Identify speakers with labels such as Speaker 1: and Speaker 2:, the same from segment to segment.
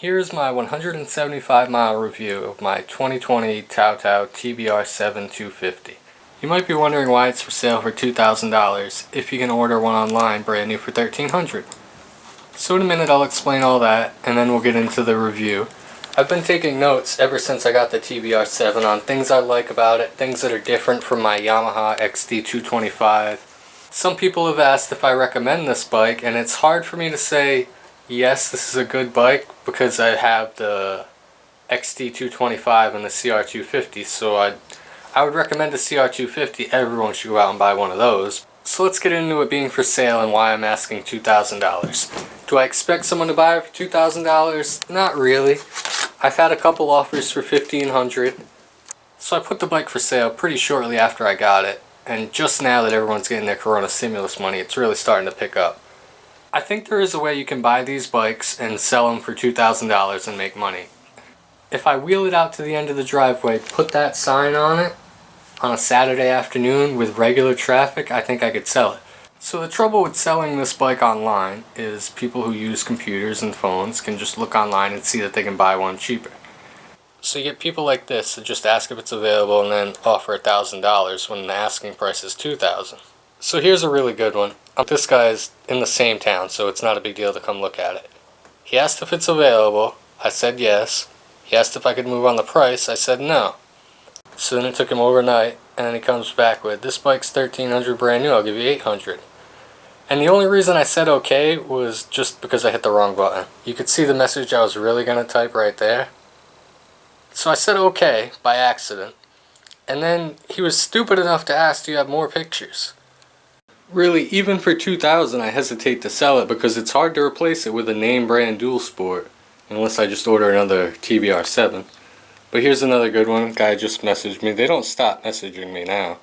Speaker 1: Here's my 175 mile review of my 2020 Tao Tao Tbr7 250. You might be wondering why it's for sale for $2,000 if you can order one online brand new for $1,300. So in a minute I'll explain all that and then we'll get into the review. I've been taking notes ever since I got the Tbr7 on things I like about it, things that are different from my Yamaha XT225. Some people have asked if I recommend this bike, and it's hard for me to say yes, this is a good bike because I have the XT225 and the CR250, so I would recommend the CR250. Everyone should go out and buy one of those. So let's get into it being for sale and why I'm asking $2,000. Do I expect someone to buy it for $2,000? Not really. I've had a couple offers for $1,500. So I put the bike for sale pretty shortly after I got it, and just now that everyone's getting their Corona stimulus money, it's really starting to pick up. I think there is a way you can buy these bikes and sell them for $2,000 and make money. If I wheel it out to the end of the driveway, put that sign on it on a Saturday afternoon with regular traffic, I think I could sell it. So the trouble with selling this bike online is people who use computers and phones can just look online and see that they can buy one cheaper. So you get people like this that just ask if it's available and then offer $1,000 when the asking price is $2,000. So here's a really good one. This guy's in the same town, so it's not a big deal to come look at it. He asked if it's available. I said yes. He asked if I could move on the price. I said no. So then it took him overnight, and then he comes back with, this bike's $1,300 brand new, I'll give you $800. And the only reason I said okay was just because I hit the wrong button. You could see the message I was really going to type right there. So I said okay by accident. And then he was stupid enough to ask, do you have more pictures? Really, even for $2,000 I hesitate to sell it because it's hard to replace it with a name brand dual sport unless I just order another Tbr7. But here's another good one. Guy just messaged me. They don't stop messaging me now.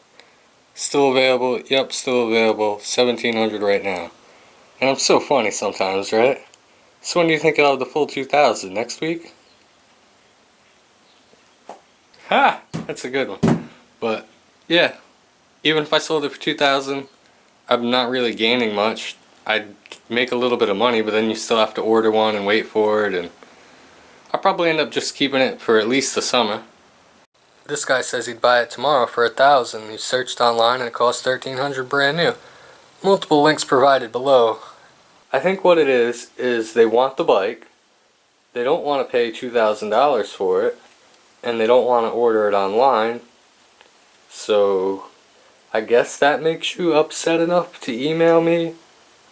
Speaker 1: Still available? Yep, still available. $1,700 right now. And I'm so funny sometimes, right? So when do you think I'll have the full $2,000? Next week? Ha! That's a good one. But yeah, even if I sold it for $2,000, I'm not really gaining much. I'd make a little bit of money, but then you still have to order one and wait for it, and I'll probably end up just keeping it for at least the summer. This guy says he'd buy it tomorrow for $1,000. He searched online and it costs $1,300 brand new. Multiple links provided below. I think what it is they want the bike, they don't want to pay $2,000 for it, and they don't want to order it online. So I guess that makes you upset enough to email me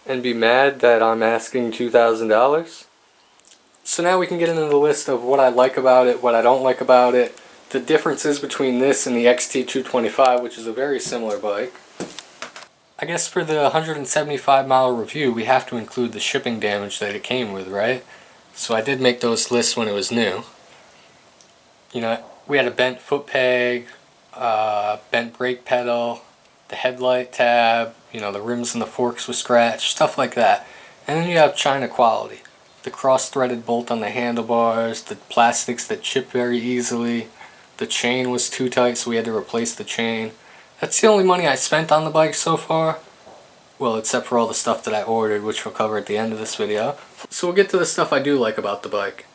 Speaker 1: and be mad that I'm asking $2,000. So now we can get into the list of what I like about it, what I don't like about it, the differences between this and the XT225, which is a very similar bike. I guess for the 175 mile review we have to include the shipping damage that it came with, right? So I did make those lists when it was new. You know, we had a bent foot peg, bent brake pedal, the headlight tab, you know, the rims and the forks were scratched, stuff like that. And then you have China quality. The cross-threaded bolt on the handlebars, the plastics that chip very easily, the chain was too tight so we had to replace the chain. That's the only money I spent on the bike so far. Well, except for all the stuff that I ordered, which we'll cover at the end of this video. So we'll get to the stuff I do like about the bike.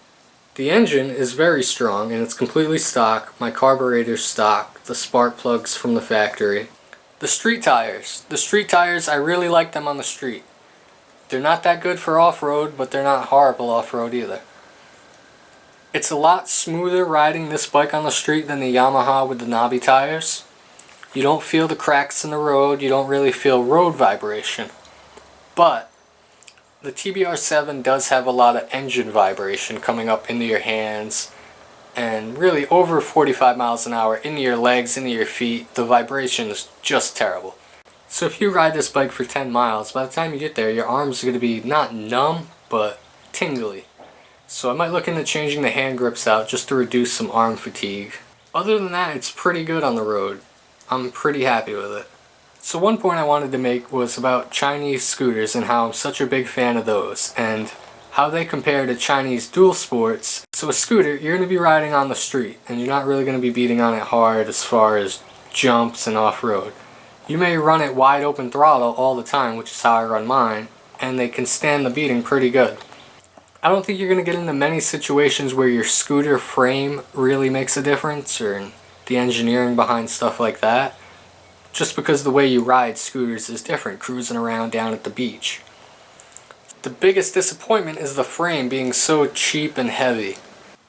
Speaker 1: The engine is very strong and it's completely stock. My carburetor's stock, the spark plugs from the factory. The street tires. The street tires, I really like them on the street. They're not that good for off-road, but they're not horrible off-road either. It's a lot smoother riding this bike on the street than the Yamaha with the knobby tires. You don't feel the cracks in the road, you don't really feel road vibration. But the Tbr7 does have a lot of engine vibration coming up into your hands, and really over 45 miles an hour into your legs, into your feet. The vibration is just terrible. So if you ride this bike for 10 miles, by the time you get there your arms are going to be not numb, but tingly. So I might look into changing the hand grips out just to reduce some arm fatigue. Other than that, it's pretty good on the road. I'm pretty happy with it. So one point I wanted to make was about Chinese scooters and how I'm such a big fan of those, and how they compare to Chinese dual sports. So a scooter, you're going to be riding on the street, and you're not really going to be beating on it hard as far as jumps and off-road. You may run it wide open throttle all the time, which is how I run mine, and they can stand the beating pretty good. I don't think you're going to get into many situations where your scooter frame really makes a difference, or the engineering behind stuff like that, just because the way you ride scooters is different, cruising around down at the beach. The biggest disappointment is the frame being so cheap and heavy.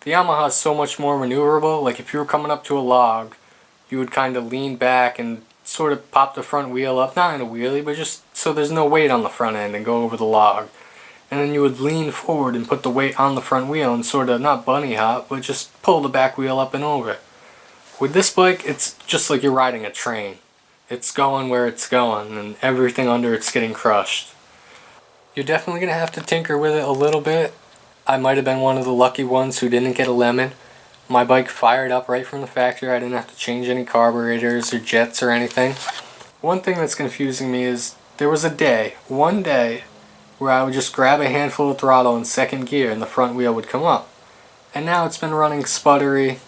Speaker 1: The Yamaha is so much more maneuverable. Like if you were coming up to a log, you would kind of lean back and sort of pop the front wheel up, not in a wheelie, but just so there's no weight on the front end and go over the log. And then you would lean forward and put the weight on the front wheel and sort of, not bunny hop, but just pull the back wheel up and over. With this bike, it's just like you're riding a train. It's going where it's going and everything under it's getting crushed. You're definitely going to have to tinker with it a little bit. I might have been one of the lucky ones who didn't get a lemon. My bike fired up right from the factory. I didn't have to change any carburetors or jets or anything. One thing that's confusing me is there was one day, where I would just grab a handful of throttle in second gear and the front wheel would come up. And now it's been running sputtery.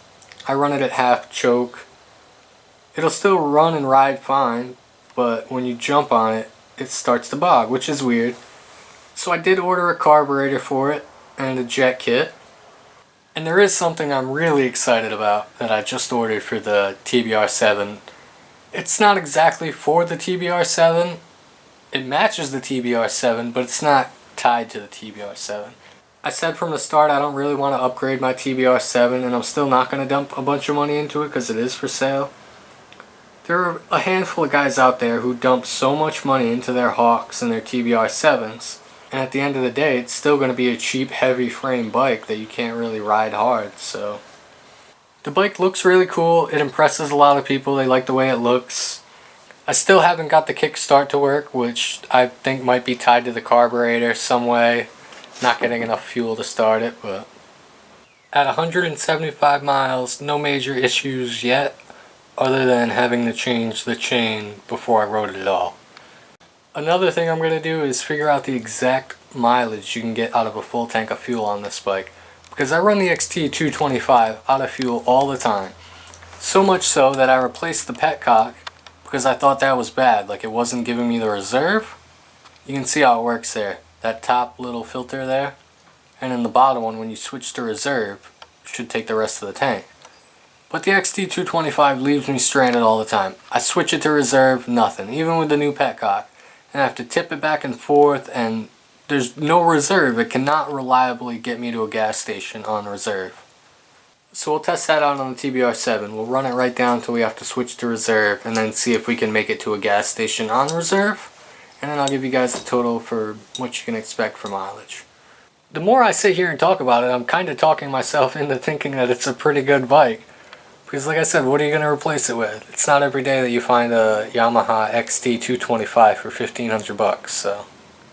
Speaker 1: I run it at half choke. It'll still run and ride fine, but when you jump on it, it starts to bog, which is weird. So I did order a carburetor for it and a jet kit. And there is something I'm really excited about that I just ordered for the Tbr7. It's not exactly for the Tbr7. It matches the Tbr7, but it's not tied to the Tbr7. I said from the start I don't really want to upgrade my Tbr7, and I'm still not going to dump a bunch of money into it because it is for sale. There are a handful of guys out there who dump so much money into their Hawks and their Tbr7s, and at the end of the day it's still going to be a cheap heavy frame bike that you can't really ride hard. So the bike looks really cool. It impresses a lot of people. They like the way it looks. I still haven't got the kickstart to work, which I think might be tied to the carburetor some way. Not getting enough fuel to start it, but at 175 miles, no major issues yet, other than having to change the chain before I rode it at all. Another thing I'm going to do is figure out the exact mileage you can get out of a full tank of fuel on this bike, because I run the XT225 out of fuel all the time. So much so that I replaced the petcock because I thought that was bad, like it wasn't giving me the reserve. You can see how it works there, that top little filter there, and then the bottom one, when you switch to reserve, should take the rest of the tank. But the XT225 leaves me stranded all the time. I switch it to reserve, nothing, even with the new petcock, and I have to tip it back and forth, and there's no reserve. It cannot reliably get me to a gas station on reserve. So we'll test that out on the Tbr7. We'll run it right down until we have to switch to reserve, and then see if we can make it to a gas station on reserve. And then I'll give you guys the total for what you can expect for mileage. The more I sit here and talk about it, I'm kind of talking myself into thinking that it's a pretty good bike. Because like I said, what are you going to replace it with? It's not every day that you find a Yamaha XT225 for $1,500.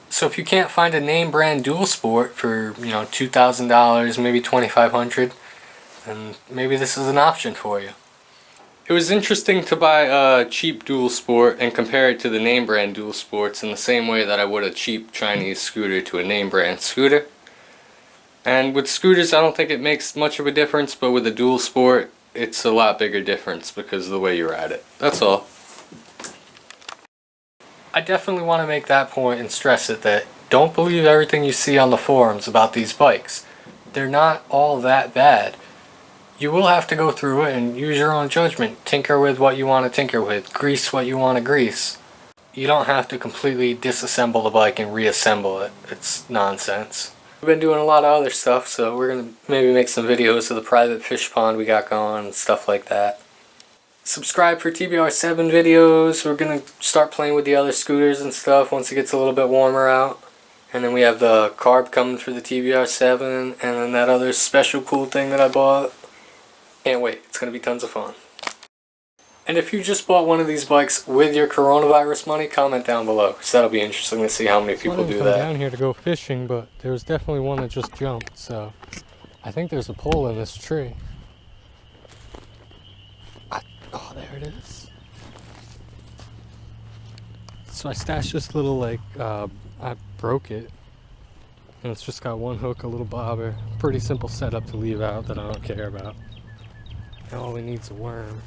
Speaker 1: So if you can't find a name brand dual sport for, $2,000, maybe $2,500, and maybe this is an option for you. It was interesting to buy a cheap dual sport and compare it to the name brand dual sports in the same way that I would a cheap Chinese scooter to a name brand scooter. And with scooters I don't think it makes much of a difference, but with a dual sport it's a lot bigger difference because of the way you ride it. That's all. I definitely want to make that point and stress it, that don't believe everything you see on the forums about these bikes. They're not all that bad. You will have to go through it and use your own judgment. Tinker with what you want to tinker with. Grease what you want to grease. You don't have to completely disassemble the bike and reassemble it. It's nonsense. We've been doing a lot of other stuff, so we're going to maybe make some videos of the private fish pond we got going and stuff like that. Subscribe for Tbr7 videos. We're going to start playing with the other scooters and stuff once it gets a little bit warmer out. And then we have the carb coming for the Tbr7, and then that other special cool thing that I bought. Can't wait. It's going to be tons of fun. And if you just bought one of these bikes with your coronavirus money, comment down below, because that'll be interesting to see how many people do that. I didn't come down here to go fishing, but there was definitely one that just jumped, so I think there's a pole in this tree. Oh, there it is. So I stashed this little, I broke it, and it's just got one hook, a little bobber. Pretty simple setup to leave out that I don't care about. Now all we need is a worm.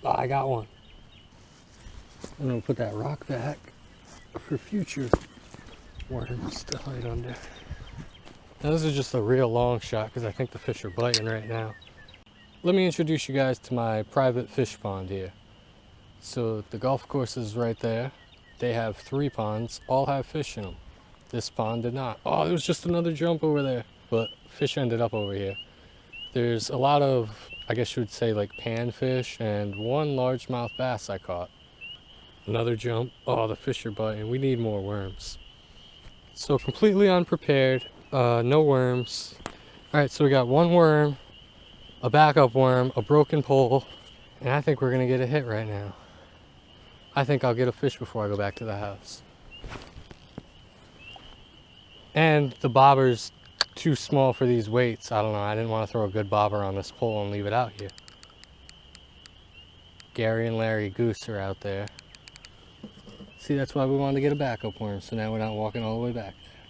Speaker 1: Oh, I got one. I'm gonna put that rock back for future worms to hide under. Now this is just a real long shot because I think the fish are biting right now. Let me introduce you guys to my private fish pond here. So the golf course is right there. They have 3 ponds, all have fish in them. This pond did not. Oh, there was just another jump over there, but fish ended up over here. There's a lot of, I guess you would say, like panfish and 1 largemouth bass I caught. Another jump. Oh, the fish are biting. We need more worms. So completely unprepared, no worms. All right, so we got 1 worm, a backup worm, a broken pole, and I think we're gonna get a hit right now. I think I'll get a fish before I go back to the house. And the bobber's too small for these weights. I don't know, I didn't want to throw a good bobber on this pole and leave it out here. Gary and Larry Goose are out there. See, that's why we wanted to get a backup worm, so now we're not walking all the way back there.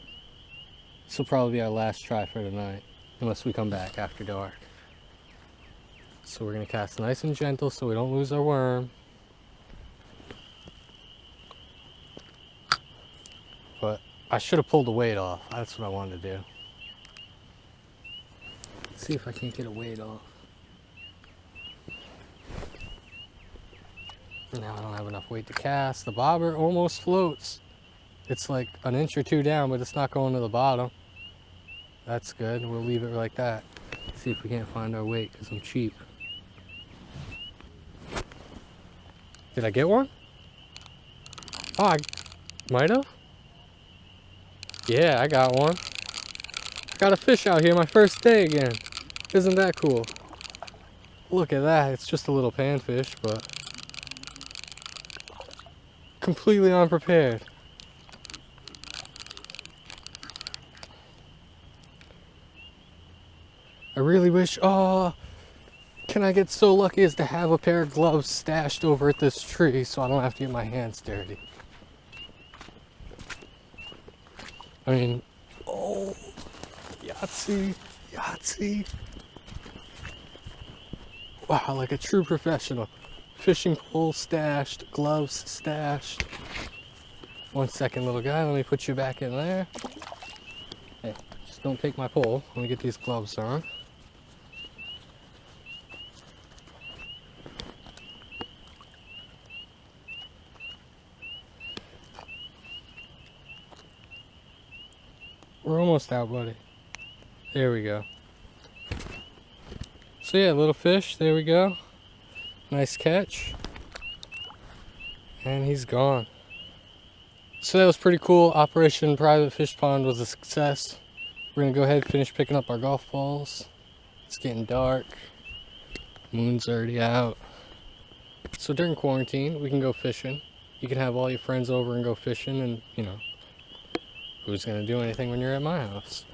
Speaker 1: This will probably be our last try for tonight, unless we come back after dark. So we're gonna cast nice and gentle so we don't lose our worm. But I should have pulled the weight off. That's what I wanted to do. Let's see if I can't get a weight off. Now I don't have enough weight to cast. The bobber almost floats. It's like an inch or 2 down, but it's not going to the bottom. That's good. We'll leave it like that. See if we can't find our weight because I'm cheap. Did I get one? Oh, I might have. Yeah, I got one. I got a fish out here my first day again. Isn't that cool? Look at that. It's just a little panfish, but completely unprepared. I really wish, oh, can I get so lucky as to have a pair of gloves stashed over at this tree so I don't have to get my hands dirty. I mean, oh, Yahtzee, Yahtzee. Wow, like a true professional. Fishing pole stashed, gloves stashed. 1 second, little guy, let me put you back in there. Hey, just don't take my pole. Let me get these gloves on. We're almost out, buddy. There we go. So yeah, little fish, there we go. Nice catch. And he's gone. So that was pretty cool. Operation Private Fish Pond was a success. We're gonna go ahead and finish picking up our golf balls. It's getting dark. Moon's already out. So during quarantine, we can go fishing. You can have all your friends over and go fishing, and you know, who's gonna do anything when you're at my house?